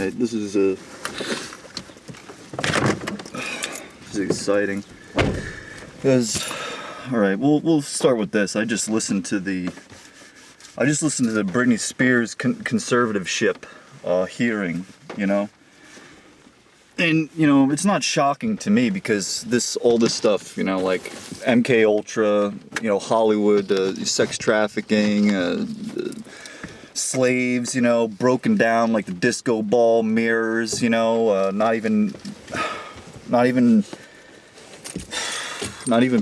Alright, this is exciting. Because, alright, we'll start with this. I just listened to the Britney Spears conservativeship hearing, you know? And, you know, it's not shocking to me because all this stuff, you know, like MK Ultra, you know, Hollywood, sex trafficking, slaves, you know, broken down like the disco ball mirrors, you know, not even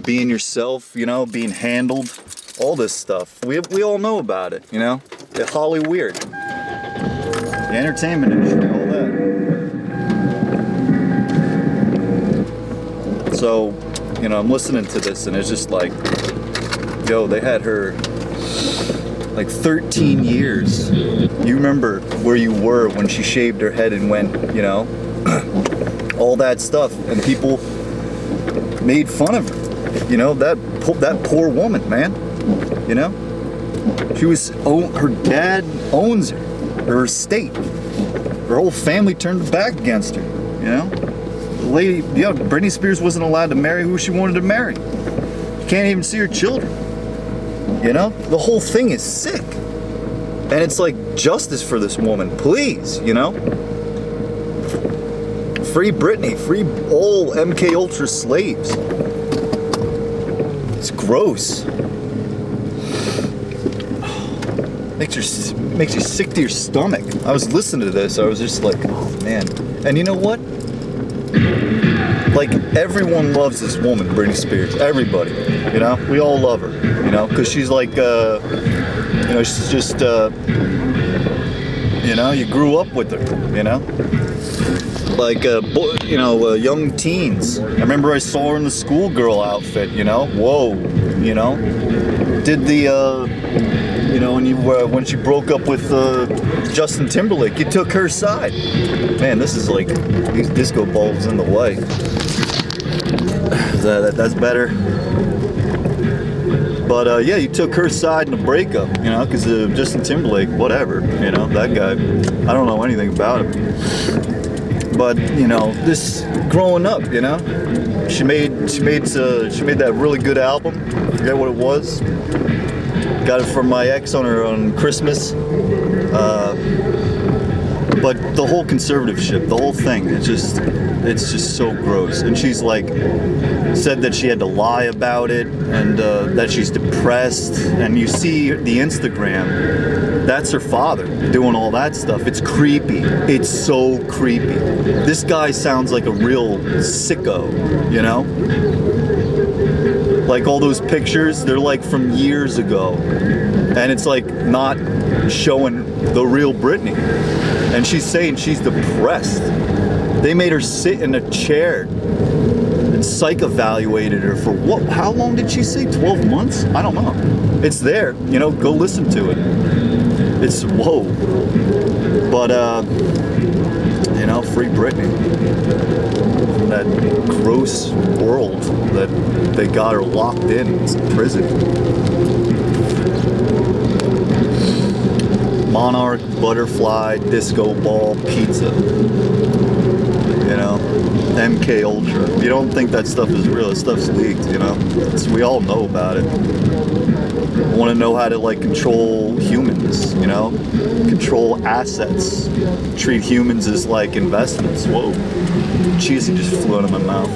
being yourself, you know, being handled, all this stuff. We all know about it, you know? The Holly Weird, the entertainment industry, all that. So, you know, I'm listening to this and it's just like, yo, they had her like 13 years. You remember where you were when she shaved her head and went, you know, all that stuff, and people made fun of her. You know, that poor woman, man. You know, her dad owns her estate. Her whole family turned their back against her. You know, the lady, you know, Britney Spears wasn't allowed to marry who she wanted to marry. You can't even see her children. You know, the whole thing is sick. And it's like, justice for this woman, please, you know? Free Britney, free all MK Ultra slaves. It's gross. Makes you sick to your stomach. I was listening to this, I was just like, oh man. And you know what? Like, everyone loves this woman, Britney Spears. Everybody, you know? We all love her, you know? Because she's like, you know, she's just, you know, you grew up with her, you know? Like, you know, young teens. I remember I saw her in the schoolgirl outfit, you know? Whoa, you know? Did the, you know, when she broke up with Justin Timberlake, you took her side. Man, this is like, these disco balls in the way. That's better. But yeah, you took her side in the breakup, you know, because Justin Timberlake, whatever, you know, that guy, I don't know anything about him. But, you know, this growing up, you know, she made that really good album. I forget what it was. Got it from my ex on Christmas. But the whole conservativeship, the whole thing, it's just so gross. And she's like, said that she had to lie about it, and that she's depressed. And you see the Instagram, that's her father doing all that stuff. It's creepy. It's so creepy. This guy sounds like a real sicko, you know? Like all those pictures, they're like from years ago. And it's like not showing the real Britney. And she's saying she's depressed. They made her sit in a chair and psych evaluated her for what? How long did she say? 12 months? I don't know. It's there, you know, go listen to it. It's, whoa. But, you know, free Britney. From that gross world that they got her locked in prison. Monarch, butterfly, disco ball, pizza. You know, MK Ultra. If you don't think that stuff is real, that stuff's leaked, you know? We all know about it. Want to know how to, like, control humans, you know? Control assets. Treat humans as, like, investments. Whoa. Cheesy just flew out of my mouth.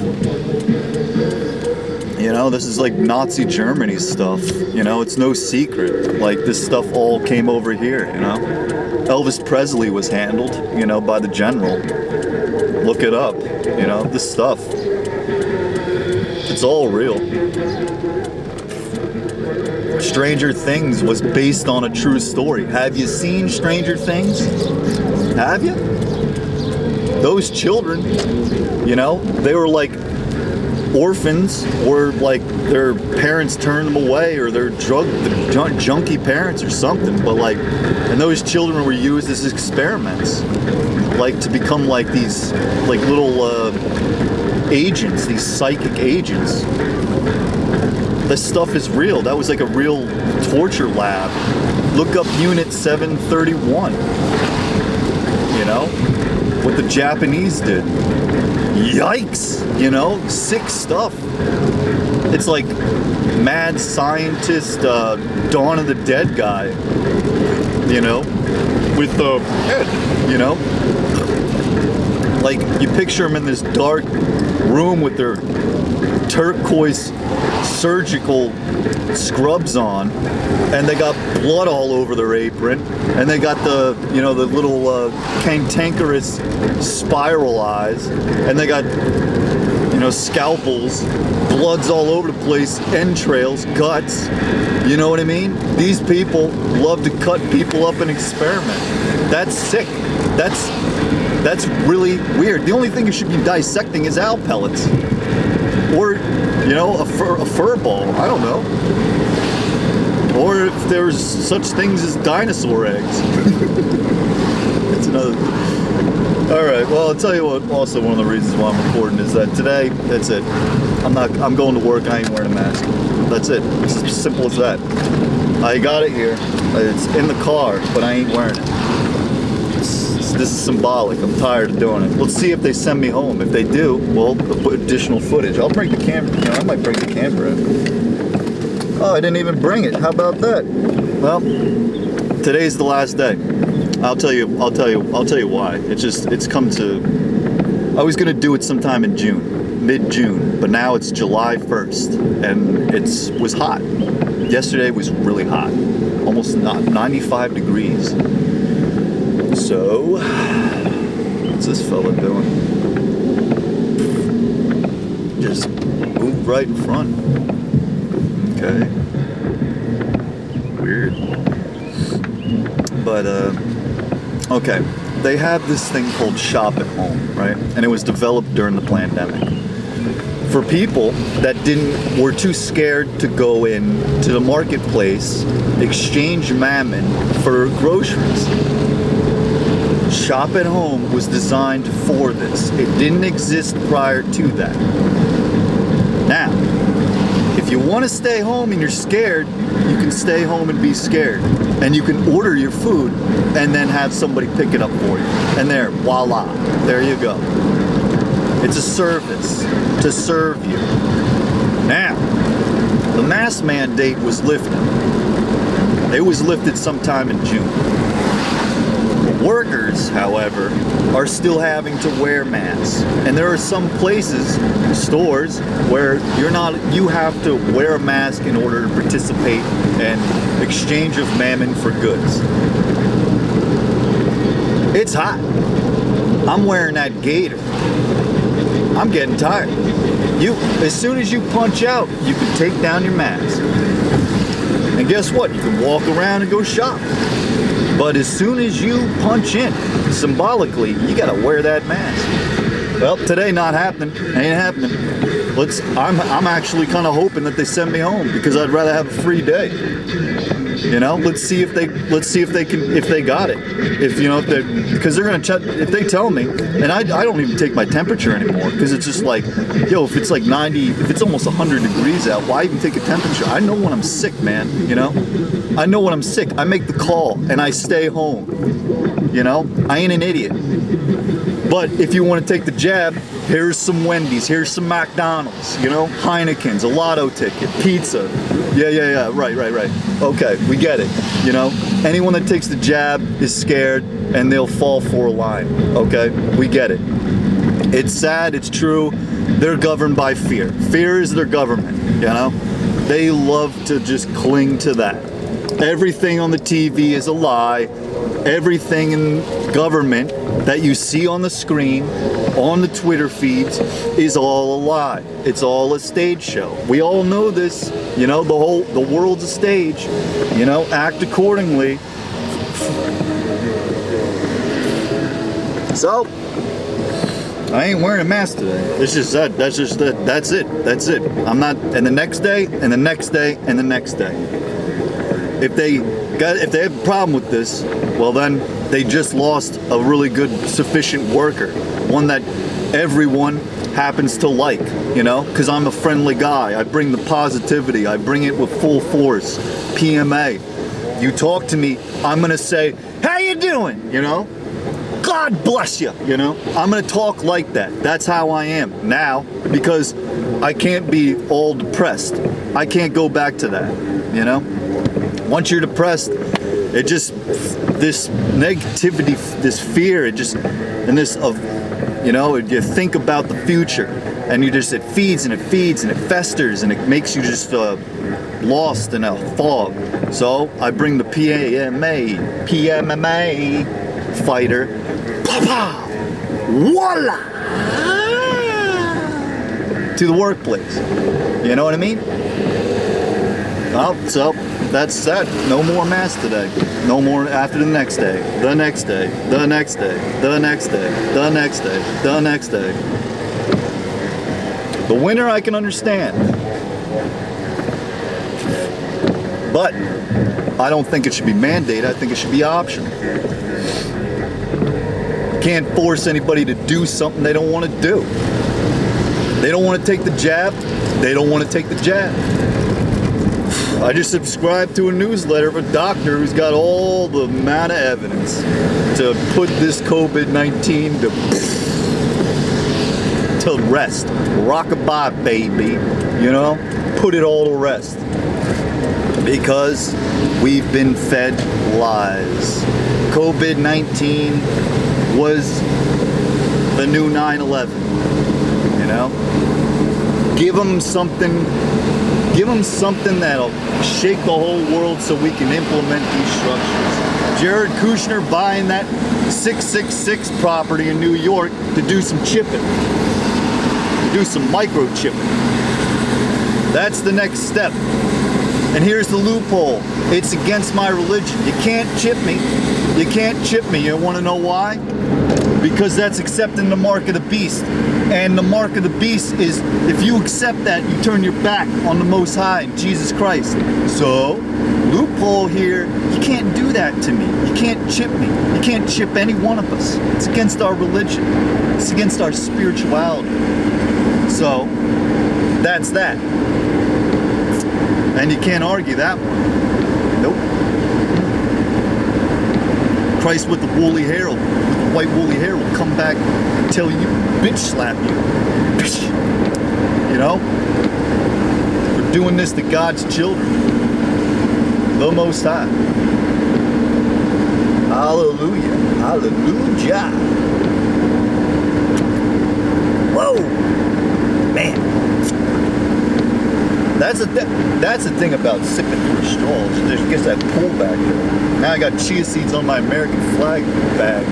You know, this is like Nazi Germany stuff. You know, it's no secret. Like, this stuff all came over here, you know? Elvis Presley was handled, you know, by the general. Look it up, you know, this stuff. It's all real. Stranger Things was based on a true story. Have you seen Stranger Things? Have you? Those children, you know, they were like orphans, or like their parents turned them away, or they're junkie parents or something. But like, and those children were used as experiments, like to become like these like little agents, these psychic agents. This stuff is real. That was like a real torture lab. Look up Unit 731. You know? the Japanese did. Yikes, you know, sick stuff. It's like mad scientist, Dawn of the Dead guy, you know, with the head, you know. Like, you picture them in this dark room with their turquoise surgical scrubs on, and they got blood all over their apron, and they got the, you know, the little cantankerous spiral eyes, and they got, you know, scalpels, blood's all over the place, entrails, guts, you know what I mean? These people love to cut people up and experiment. That's sick. That's really weird. The only thing you should be dissecting is owl pellets. Or, you know, a fur ball. I don't know. Or if there's such things as dinosaur eggs. That's another. All right. Well, I'll tell you what. Also, one of the reasons why I'm recording is that today, that's it. I'm going to work. I ain't wearing a mask. That's it. It's as simple as that. I got it here. It's in the car, but I ain't wearing it. This is symbolic. I'm tired of doing it. Let's see if they send me home. If they do, well, put additional footage. I'll bring the camera. You know, I might bring the camera in. Oh, I didn't even bring it. How about that? Well, today's the last day. I'll tell you why. It's come to. I was gonna do it sometime in June, mid-June, but now it's July 1st, and it was hot. Yesterday was really hot, almost 95 degrees. So, what's this fella doing? Just move right in front. Okay. Weird. But, okay. They have this thing called Shop at Home, right? And it was developed during the pandemic. For people that were too scared to go in to the marketplace, exchange mammon for groceries. Shop at Home was designed for this. It didn't exist prior to that. Now, if you want to stay home and you're scared, you can stay home and be scared. And you can order your food and then have somebody pick it up for you. And there, voila, there you go. It's a service to serve you. Now, the mask mandate was lifted. It was lifted sometime in June. Workers, however, are still having to wear masks. And there are some places, stores, where you have to wear a mask in order to participate in exchange of mammon for goods. It's hot. I'm wearing that gaiter. I'm getting tired. As soon as you punch out, you can take down your mask. And guess what? You can walk around and go shop. But as soon as you punch in, symbolically, you gotta wear that mask. Well, today not happening. Ain't happening. I'm actually kind of hoping that they send me home because I'd rather have a free day. You know, let's see if they got it. Because they're gonna check if they tell me, and I don't even take my temperature anymore because it's just like, yo, if it's like 90, if it's almost 100 degrees out, why even take a temperature? I know when I'm sick, man. You know, I know when I'm sick. I make the call and I stay home. You know, I ain't an idiot. But if you want to take the jab, here's some Wendy's, here's some McDonald's, you know, Heineken's, a lotto ticket, pizza. Yeah, right. Okay, we get it, you know. Anyone that takes the jab is scared and they'll fall for a line, okay? We get it. It's sad, it's true. They're governed by fear. Fear is their government, you know. They love to just cling to that. Everything on the TV is a lie. Everything in government that you see on the screen, on the Twitter feeds, is all a lie. It's all a stage show. We all know this. You know, the world's a stage. You know, act accordingly. So, I ain't wearing a mask today. It's just that. That's it. I'm not. And the next day, and the next day, and the next day. If they have a problem with this, well then they just lost a really good, sufficient worker, one that everyone happens to like, you know, because I'm a friendly guy. I bring the positivity. I bring it with full force. PMA. You talk to me, I'm gonna say, how you doing? You know, God bless you, you know? I'm gonna talk like that. That's how I am now, because I can't be all depressed. I can't go back to that, you know? Once you're depressed, it just, this negativity, this fear, it just, and this of, you know, you think about the future, and you just, it feeds and it feeds and it festers, and it makes you just lost in a fog. So I bring the PMMA fighter, pa-pow, voila, to the workplace. You know what I mean? Well, so that's that. No more mass today. No more after the next day. The next day. The next day. The next day. The next day. The next day. The winter I can understand. But I don't think it should be mandated. I think it should be optional. Can't force anybody to do something they don't want to do. They don't want to take the jab. They don't want to take the jab. I just subscribed to a newsletter of a doctor who's got all the amount of evidence to put this COVID-19 to rest. Rockabye, baby. You know? Put it all to rest. Because we've been fed lies. COVID-19 was the new 9/11. You know? Give them something that'll shake the whole world so we can implement these structures. Jared Kushner buying that 666 property in New York to do some chipping, to do some microchipping. That's the next step. And here's the loophole. It's against my religion. You can't chip me. You can't chip me. You want to know why? Because that's accepting the mark of the beast. And the mark of the beast is, if you accept that, you turn your back on the Most High, Jesus Christ. So, loophole here, you can't do that to me. You can't chip me. You can't chip any one of us. It's against our religion. It's against our spirituality. So, that's that. And you can't argue that one. Nope. Christ with the woolly hair, with the white woolly hair, will come back and tell you, bitch slap you. You know? We're doing this to God's children. The Most High. Hallelujah. Hallelujah. Whoa. Man. That's the thing about sipping through straws. There's gets that pull back there. Now I got chia seeds on my American flag bag.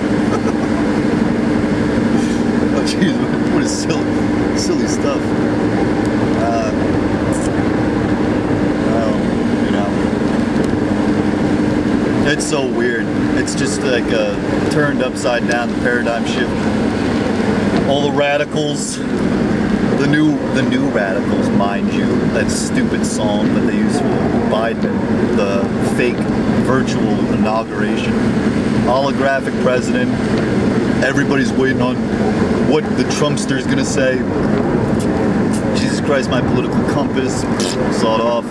Oh jeez, what is silly stuff. You know, it's so weird. It's just like turned upside down, the paradigm shift. All the radicals. The new radicals, mind you, that stupid song that they use for Biden, the fake virtual inauguration, holographic president. Everybody's waiting on what the Trumpster's gonna say. Jesus Christ, my political compass, sawed off.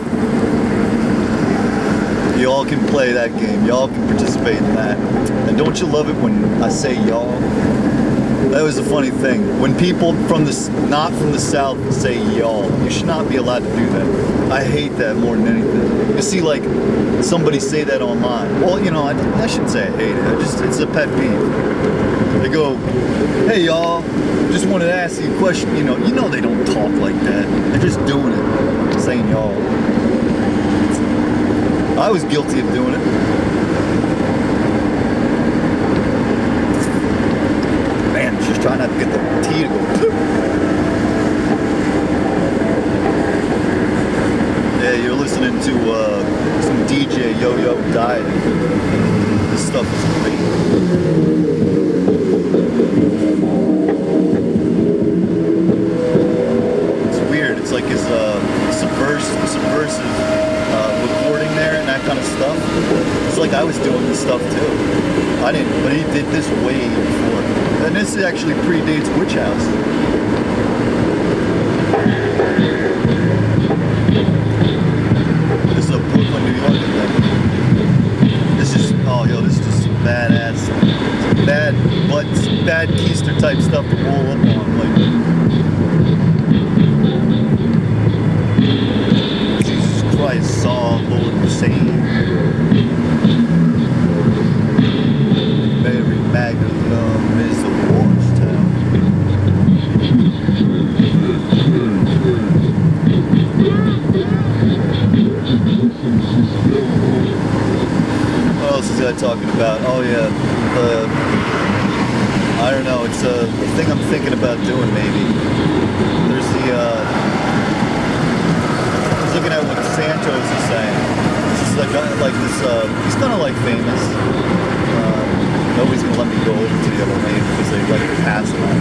Y'all can play that game. Y'all can participate in that. And don't you love it when I say y'all? That was a funny thing. When people not from the South say y'all, you should not be allowed to do that. I hate that more than anything. You see, like, somebody say that online. Well, you know, I shouldn't say I hate it. It's a pet peeve. They go, hey y'all, just wanted to ask you a question. You know they don't talk like that. They're just doing it, saying y'all. I was guilty of doing it. Just trying not to get the tea to go. Yeah, you're listening to some DJ Yo-Yo Diet. This stuff is great. It's weird. It's like his subversive recording there and that kind of stuff. It's like I was doing this stuff too. I didn't, but he did this way before. And this actually predates Witch House. This is a Brooklyn, New York thing. This is, oh yo, this is just some badass, bad but bad keister type stuff to roll up on. Like, Jesus Christ, Saul, Lord, Hussein, Mary Magdalene is a watchtower. What else is that talking about? Oh yeah, I don't know. It's the thing I'm thinking about doing. Maybe there's the. I was looking at what Santos is saying. It's like this. He's kind of like famous. Nobody's gonna let me go over to the other lane because they let me pass him on.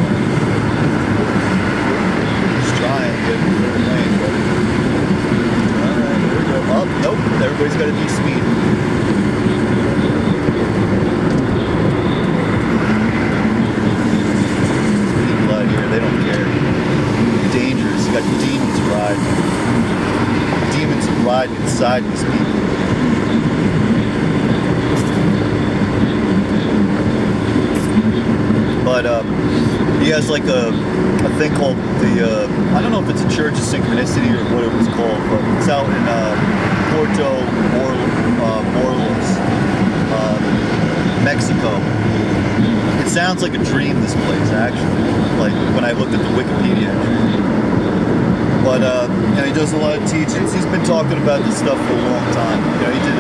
Just try and get in the third lane, but alright, here we go. Oh, nope, everybody's got to be speed. People out here, they don't care. Dangerous. You got demons riding. Demons riding inside these people. But he has like a thing called the, I don't know if it's a Church of Synchronicity or what it was called, but it's out in Puerto Morelos, Mexico. It sounds like a dream, this place, actually, like when I looked at the Wikipedia entry. But he does a lot of teachings. He's been talking about this stuff for a long time. He did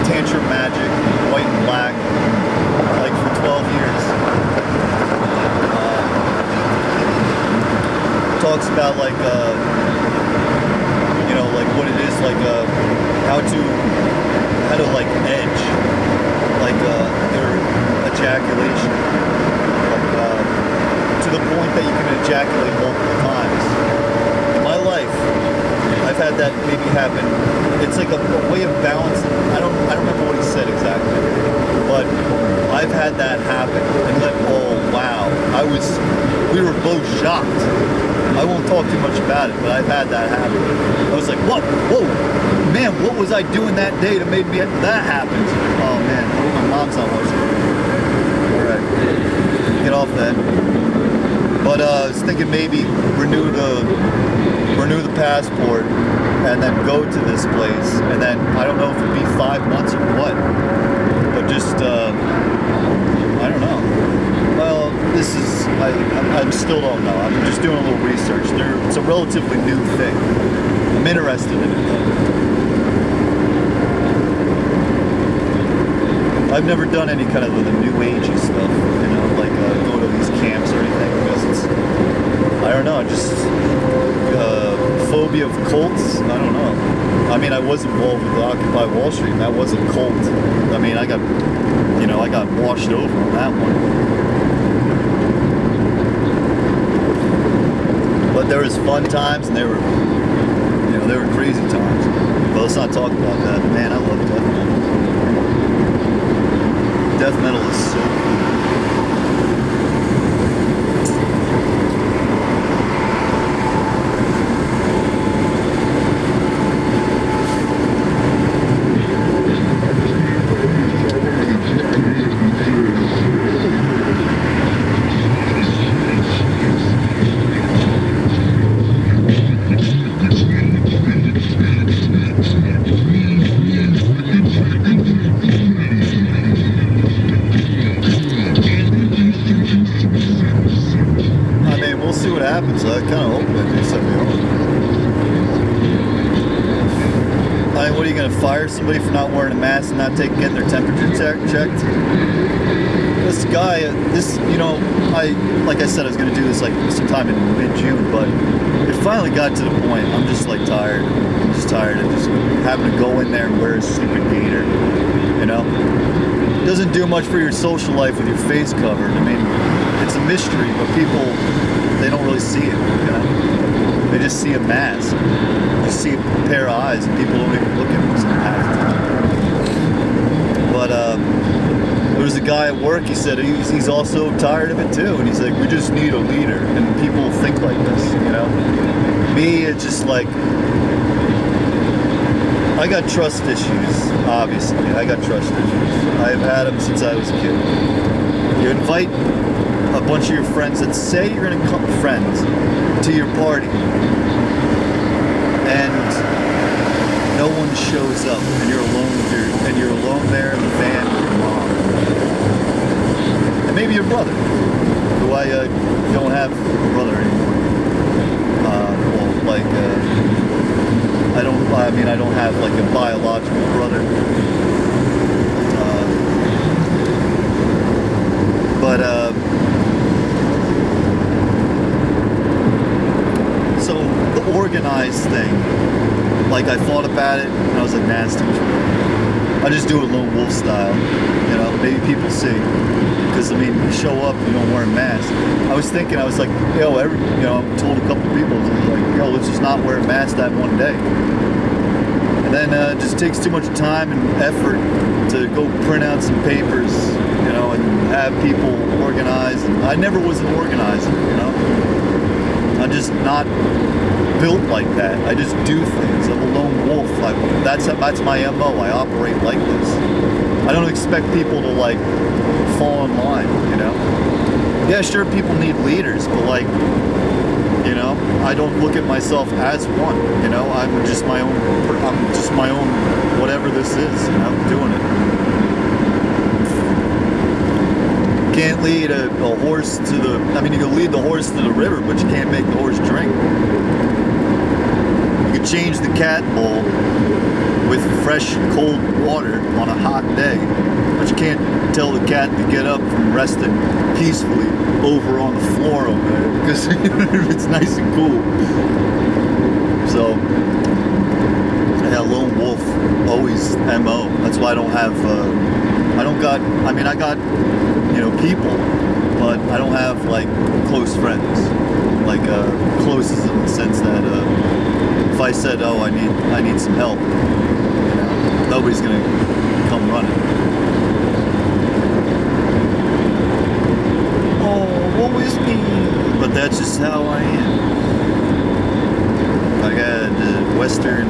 Tantra Magic, White and Black, like for 12 years. Talks about like like what it is, like how to like edge like their ejaculation, like to the point that you can ejaculate multiple times. In my life, I've had that maybe happen. It's like a way of balancing. I don't remember what he said exactly, but I've had that happen, and then wow, we were both shocked. I won't talk too much about it, but I've had that happen. I was like, whoa, man, what was I doing that day to make that happen? Oh man, my mom's not watching. All right, get off that. But I was thinking maybe renew the passport and then go to this place, and then I don't know if it'd be 5 months or what, but just I don't know. Well, this is, I still don't know. I'm just doing a little research. It's a relatively new thing. I'm interested in it though. I've never done any kind of the new agey stuff, like go to these camps or anything, because it's, I don't know, just phobia of cults. I don't know. I mean, I was involved with Occupy Wall Street, and that was a cult. I mean, I got washed over on that one. But there was fun times, and they were crazy times. But let's not talk about that. Man, I love death metal. Death metal is so cool. So I kind of hope that do something else. I mean, what are you going to fire somebody for not wearing a mask and not getting their temperature checked? This guy, like I said, I was going to do this like sometime in mid-June, but it finally got to the point. I'm just like tired. I'm just tired of just having to go in there and wear a stupid gaiter. It doesn't do much for your social life with your face covered. I mean, it's a mystery, but people, they don't really see it, They just see a mask. They just see a pair of eyes, and people don't even look at what's half the time. But there was a guy at work, he said he's also tired of it too, and he's like, we just need a leader, and people think like this, Me, it's just like, I got trust issues, obviously. I got trust issues. I've had them since I was a kid. You invite a bunch of your friends that say you're gonna come friends to your party, and no one shows up, and you're alone with you're alone there in the van with your mom, and maybe your brother, who I don't have a brother anymore. I don't have like a biological brother. So the organized thing, like I thought about it, and I was like, nah, it's too much work. I just do it lone wolf style, you know, maybe people see. Because, I mean, you show up, you don't wear a mask. I was thinking, I was like, yo, I told a couple people, like, yo, let's just not wear a mask that one day. And then it just takes too much time and effort to go print out some papers, you know, and have people organize. And I never was an organizer, you know. I'm just not built like that. I just do things. I'm a lone wolf. That's my MO. I operate like this. I don't expect people to like fall in line, you know. Yeah, sure, people need leaders, but like, you know, I don't look at myself as one. You know, I'm just my own whatever this is. You know, doing it. Can't lead a horse to the. I mean, you can lead the horse to the river, but you can't make the horse drink. You can change the cat bowl with fresh, cold water on a hot day, but you can't tell the cat to get up from resting peacefully over on the floor over there because it's nice and cool. So, yeah, lone wolf, always MO. That's why I don't have. I got, you know, people, but I don't have like close friends. Like close is in the sense that if I said, oh, I need some help, you know, nobody's gonna come running. Oh, woe is me. But that's just how I am. I got Western,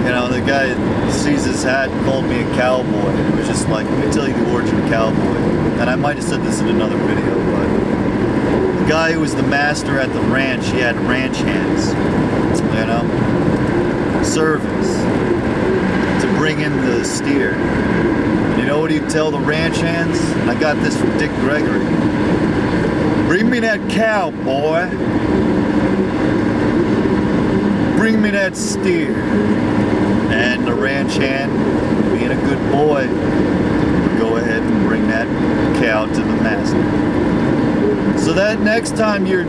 you know, the guy sees his hat and called me a cowboy. It was just like, let me tell you the origin of cowboy. And I might have said this in another video, but the guy who was the master at the ranch, he had ranch hands, you know, servants to bring in the steer. And you know what he'd tell the ranch hands? And I got this from Dick Gregory. Bring me that cow, boy. Bring me that steer. And the ranch hand, being a good boy, would go ahead and bring that cow to the master. So that next time you're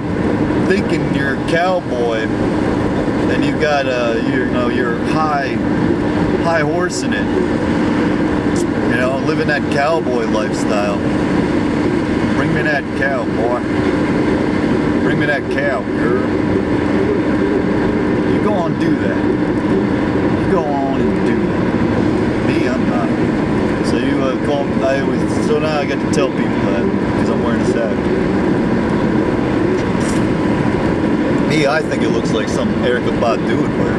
thinking you're a cowboy and you got your high horsing it, you know, living that cowboy lifestyle. Bring me that cow, boy. Bring me that cow, girl. You go on and do that. You go on and do that. Me, I'm not. So you so now I get to tell people that because I'm wearing a sack. Me, I think it looks like some Erykah Badu would wear.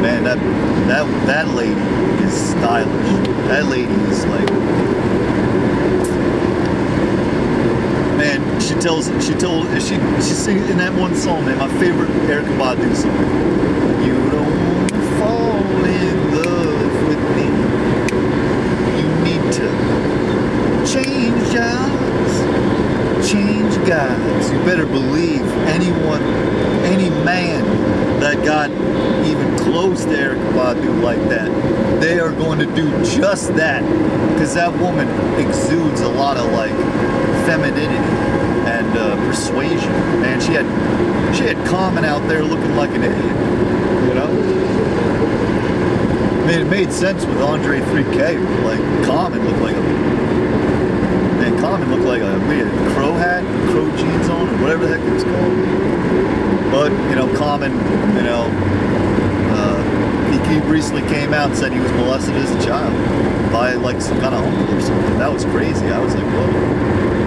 Man, that lady is stylish. That lady is like, man, she sings in that one song, man, my favorite Erykah Badu song. You don't fall in love with me. You need to change guys. Change guys. You better believe any man that got even close to Erykah Badu like that, they are going to do just that, because that woman exudes a lot of like femininity and persuasion. Man, she had Common out there looking like an idiot, you know. I mean, it made sense with Andre 3K. Like Common looked like we had a crow hat, crow jeans on, or whatever the heck it's called. But you know, Common, you know, he recently came out and said he was molested as a child by like some kind of uncle or something. That was crazy. I was like, whoa.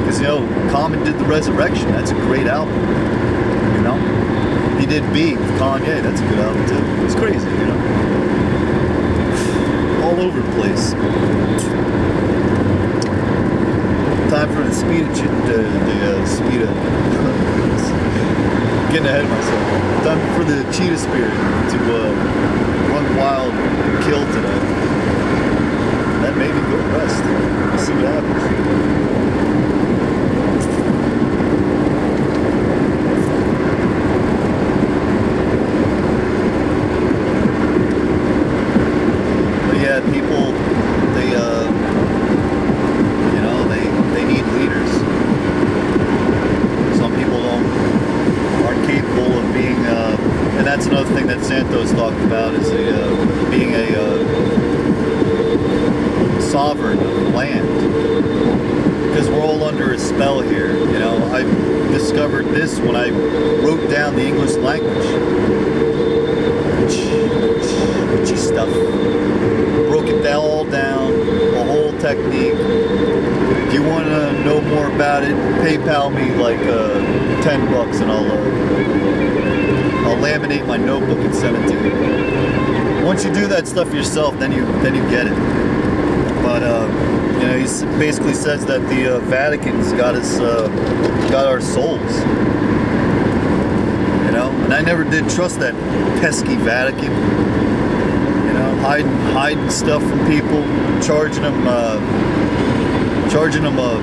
Because, you know, Common did The Resurrection. That's a great album. You know? He did B with Kanye. That's a good album, too. It's crazy, you know? All over the place. time for the speed of getting ahead of myself. Time for the cheetah spirit to run wild and kill today. That made me go rest. We'll see what happens. But yeah, people, they need leaders. Some people aren't capable of being, and that's another thing that Santos talked about, is being a sovereign of the land. Because we're all under a spell here. You know, I discovered this when I wrote down the English language. Witchy stuff. Broke it all down, the whole technique. If you want to know more about it, PayPal me like $10 and I'll laminate my notebook and send it to you. Once you do that stuff yourself, then you get it. But you know, he basically says that the Vatican's got our souls. You know, and I never did trust that pesky Vatican. You know, hiding stuff from people, charging them a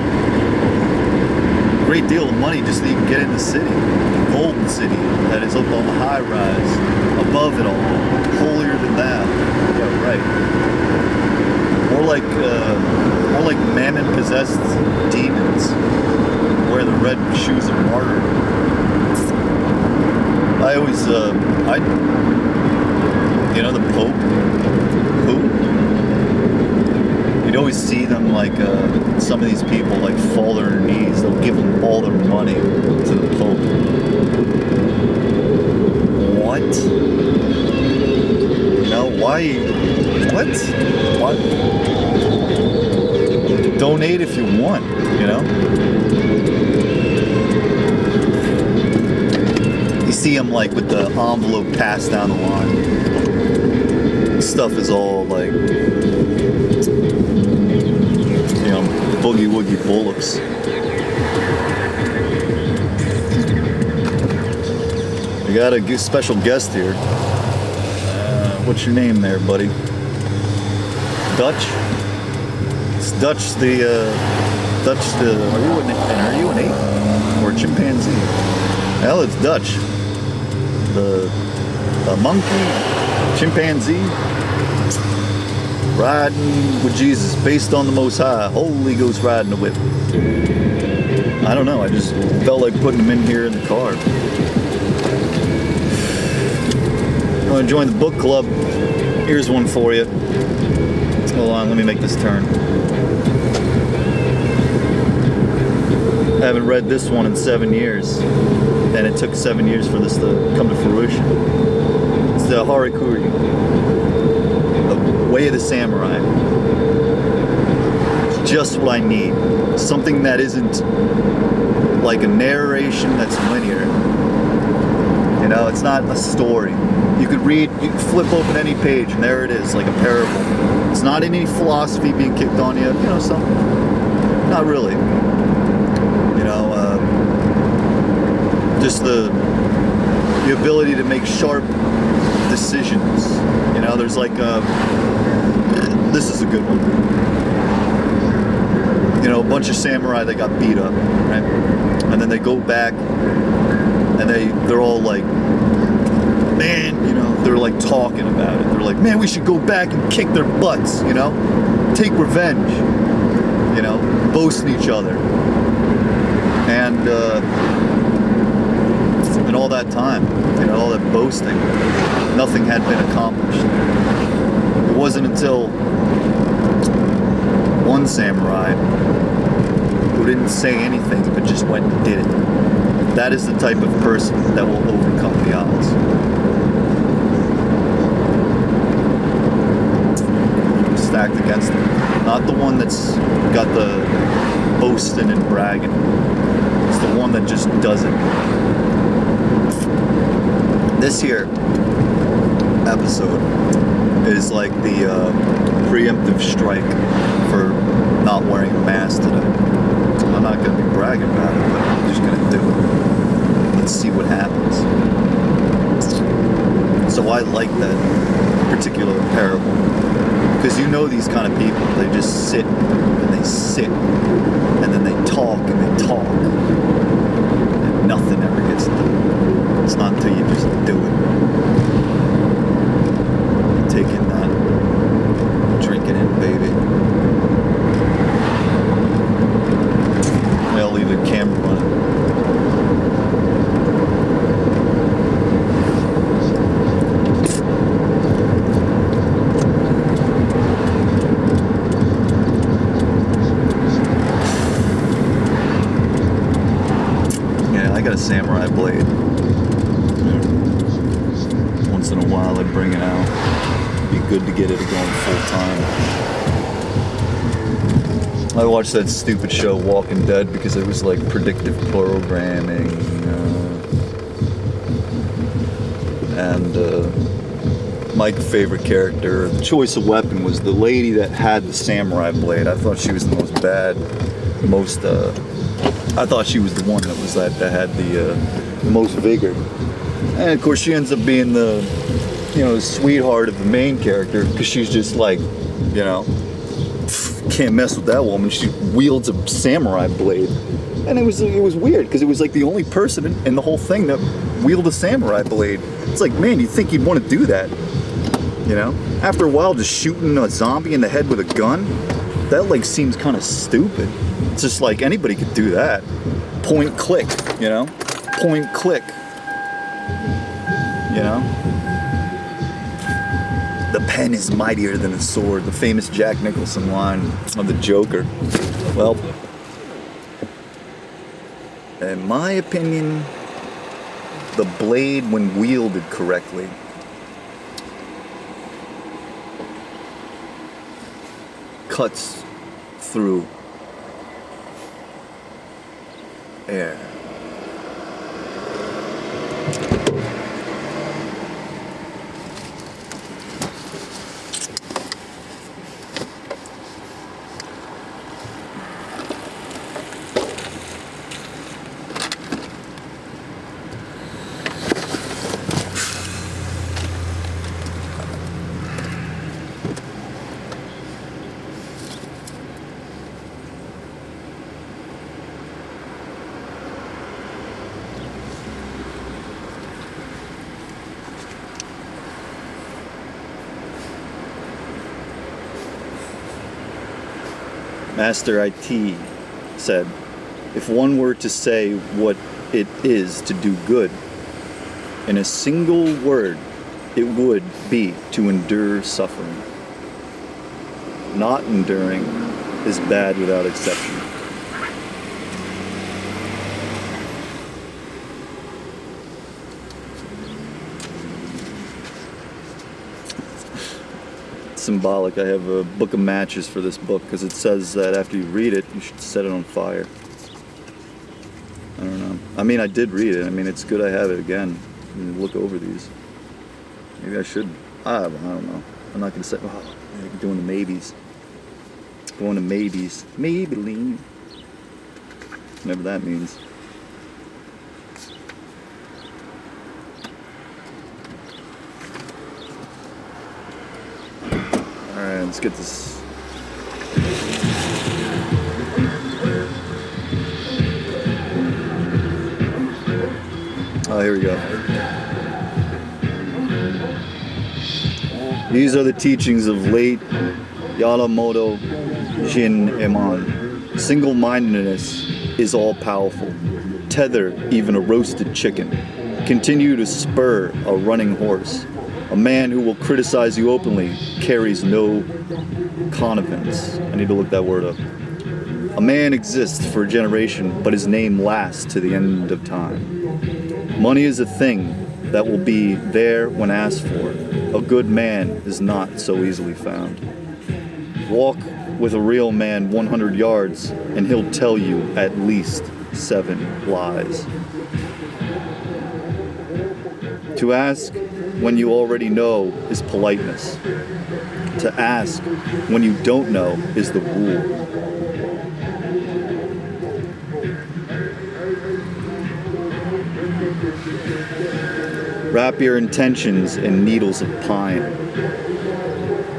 great deal of money just to even get in the city. Golden City that is up on the high rise, above it all, holier than thou. Yeah, right. More like mammon-possessed demons wear the red shoes of martyrdom. I always, you know, the Pope, who? You'd always see them like, some of these people like fall to their knees. They'll give them all their money to the Pope. What? You know, why? What? What? Donate if you want, you know? You see them like with the envelope passed down the line. Stuff is all like, you know, boogie woogie bullocks. We got a special guest here. What's your name there, buddy? Dutch? It's Dutch the, are you an ape? Or a chimpanzee? Hell, it's Dutch. The monkey, chimpanzee, riding with Jesus, based on the Most High, Holy Ghost riding the whip. I don't know, I just felt like putting him in here in the car. You want to join the book club? Here's one for you. Hold on, let me make this turn. I haven't read this one in 7 years, and it took 7 years for this to come to fruition. It's the Harikuri, The Way of the Samurai. It's just what I need. Something that isn't like a narration that's linear. You know, it's not a story. You could flip open any page, and there it is, like a parable. It's not any philosophy being kicked on you, you know, something. Not really. You know, just the ability to make sharp decisions. You know, there's like, this is a good one. You know, a bunch of samurai that got beat up, right? And then they go back, and they're all like, man, you know, they're like talking about it. They're like, man, we should go back and kick their butts, you know? Take revenge, you know, boasting each other. And all that time, you know, all that boasting, nothing had been accomplished. It wasn't until one samurai who didn't say anything but just went and did it. That is the type of person that will overcome the odds. Stacked against him. Not the one that's got the boasting and bragging. It's the one that just does it. This here episode is like the preemptive strike for not wearing a mask today. like that particular parable. Because you know these kind of people, they just sit and they sit, and then they talk and they talk, and nothing ever gets done. It's not until you just do it. Take in that, drink it in, baby. I'll leave the camera running. I got a samurai blade. Once in a while I bring it out. It'd be good to get it going full time. I watched that stupid show Walking Dead because it was like predictive programming. And my favorite character, the choice of weapon was the lady that had the samurai blade. I thought she was the most bad, I thought she was the one that had the most vigor, and of course she ends up being the sweetheart of the main character because she's just like, can't mess with that woman. She wields a samurai blade, and it was weird because it was like the only person in the whole thing that wielded a samurai blade. It's like, man, you'd think you'd want to do that, After a while, just shooting a zombie in the head with a gun, that like seems kind of stupid. It's just like anybody could do that. Point click, Point click. The pen is mightier than the sword. The famous Jack Nicholson line of the Joker. Well, in my opinion, the blade, when wielded correctly, cuts through air. Master IT said, if one were to say what it is to do good, in a single word, it would be to endure suffering. Not enduring is bad without exception. Symbolic. I have a book of matches for this book because it says that after you read it, you should set it on fire. I don't know. I mean, I did read it. I mean, it's good I have it again. I mean, look over these. Maybe I should. I don't know. I'm not going to say, I'm doing the maybes. Going to maybes. Maybelline. Whatever that means. Alright, let's get this. Oh, here we go. These are the teachings of late Yamamoto Shin-Emon. Single-mindedness is all-powerful. Tether even a roasted chicken. Continue to spur a running horse. A man who will criticize you openly carries no connivance. I need to look that word up. A man exists for a generation, but his name lasts to the end of time. Money is a thing that will be there when asked for. A good man is not so easily found. Walk with a real man 100 yards, and he'll tell you at least 7 lies. To ask when you already know is politeness. To ask when you don't know is the rule. Wrap your intentions in needles of pine.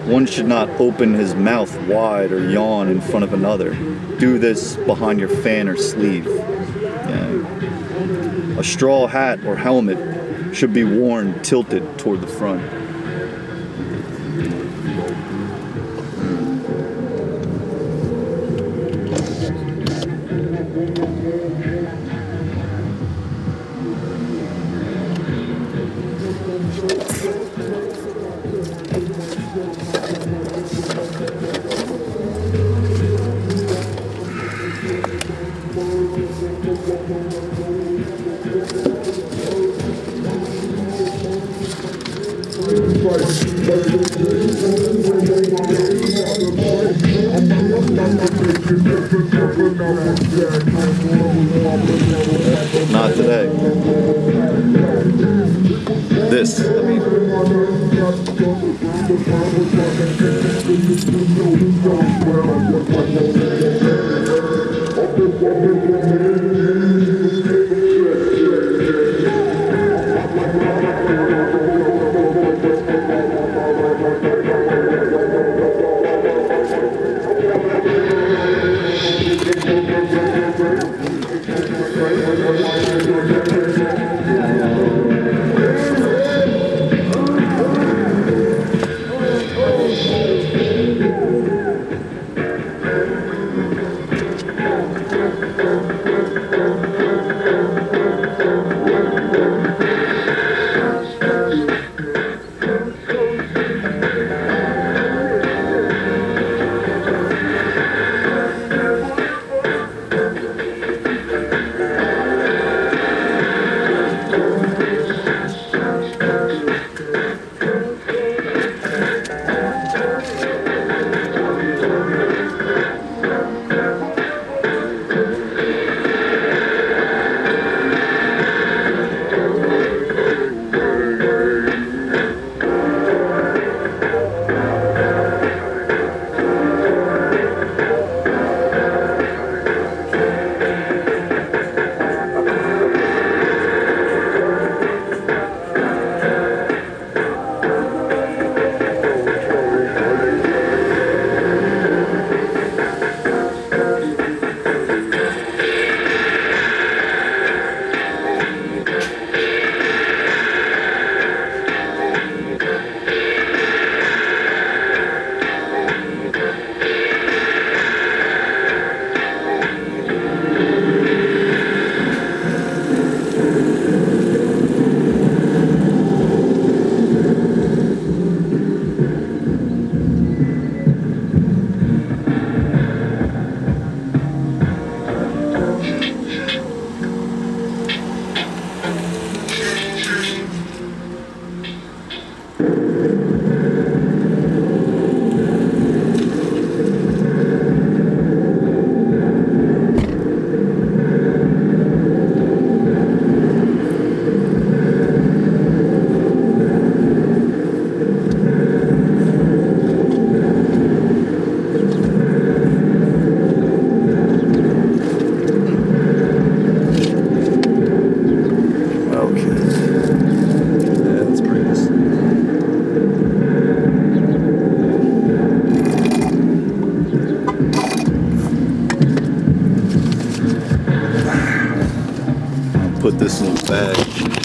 One should not open his mouth wide or yawn in front of another. Do this behind your fan or sleeve. Yeah. A straw hat or helmet should be worn tilted toward the front. Not today. This, I mean. Put this in a bag.